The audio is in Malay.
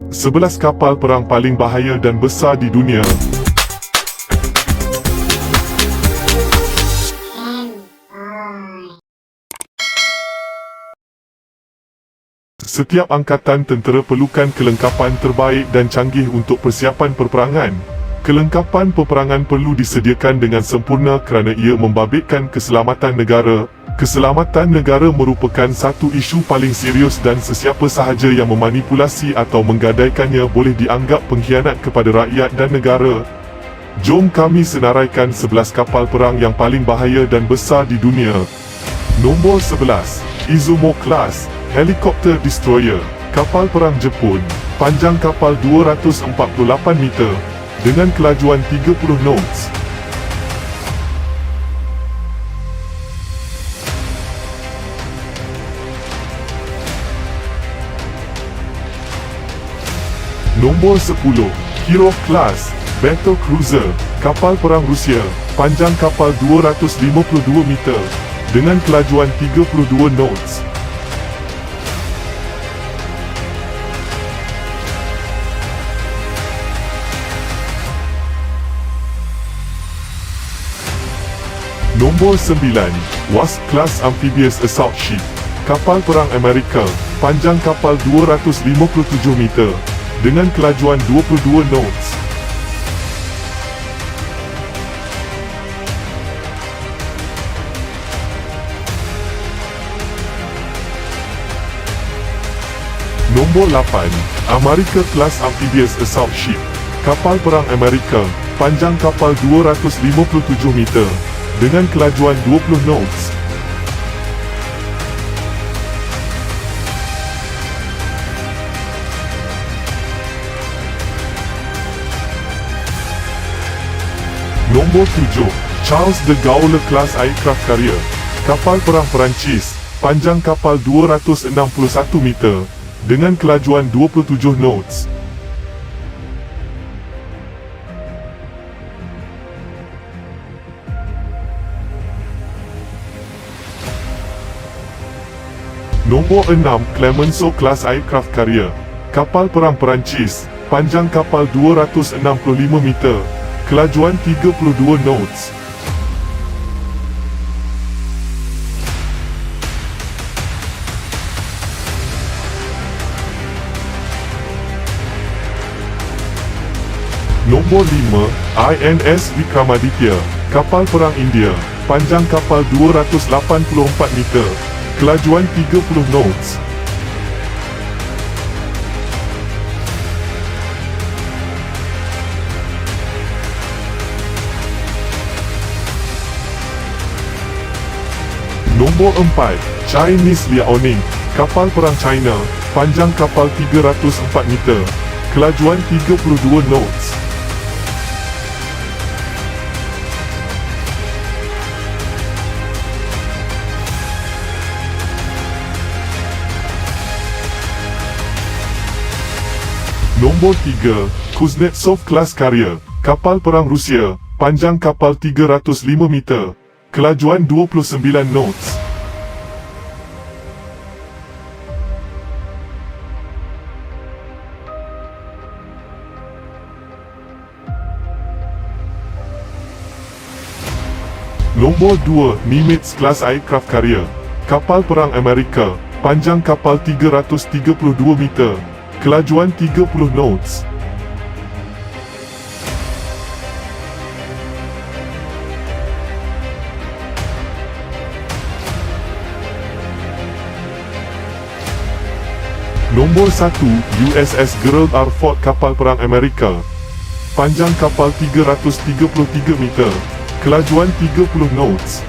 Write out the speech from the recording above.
11 kapal perang paling bahaya dan besar di dunia. Setiap angkatan tentera perlukan kelengkapan terbaik dan canggih untuk persiapan peperangan. Kelengkapan peperangan perlu disediakan dengan sempurna kerana ia membabitkan keselamatan negara. Keselamatan negara merupakan satu isu paling serius dan sesiapa sahaja yang memanipulasi atau menggadaikannya boleh dianggap pengkhianat kepada rakyat dan negara. Jom kami senaraikan 11 kapal perang yang paling bahaya dan besar di dunia. Nombor 11, Izumo Class, Helikopter Destroyer, kapal perang Jepun, panjang kapal 248 meter, dengan kelajuan 30 knots. Nombor 10, Hero Class, Battle Cruiser, kapal perang Rusia, panjang kapal 252 meter, dengan kelajuan 32 knots. Nombor 9, Wasp Class Amphibious Assault Ship, kapal perang Amerika, panjang kapal 257 meter, dengan kelajuan 22 knots. Nombor 8, America Class Amphibious Assault Ship, kapal perang Amerika, panjang kapal 257 meter, dengan kelajuan 20 knots. Nombor 7, Charles de Gaulle Class Aircraft Carrier, kapal perang Perancis, panjang kapal 261 meter, dengan kelajuan 27 knots. Nombor 6, Clemenceau Class Aircraft Carrier, kapal perang Perancis, panjang kapal 265 meter, kelajuan 32 knots. Nombor 5, INS Vikramaditya, kapal perang India, panjang kapal 284 meter, kelajuan 30 knots. Nombor 4, Chinese Liaoning, kapal perang China, panjang kapal 304 meter, kelajuan 32 knots. Nombor 3, Kuznetsov Class Carrier, kapal perang Rusia, panjang kapal 305 meter, kelajuan 29 knots. Nombor 2, Nimitz Class Aircraft Carrier, kapal perang Amerika, panjang kapal 332 meter, kelajuan 30 knots. Nombor 1, USS Gerald R. Ford, kapal perang Amerika, panjang kapal 333 meter, kelajuan 30 knots.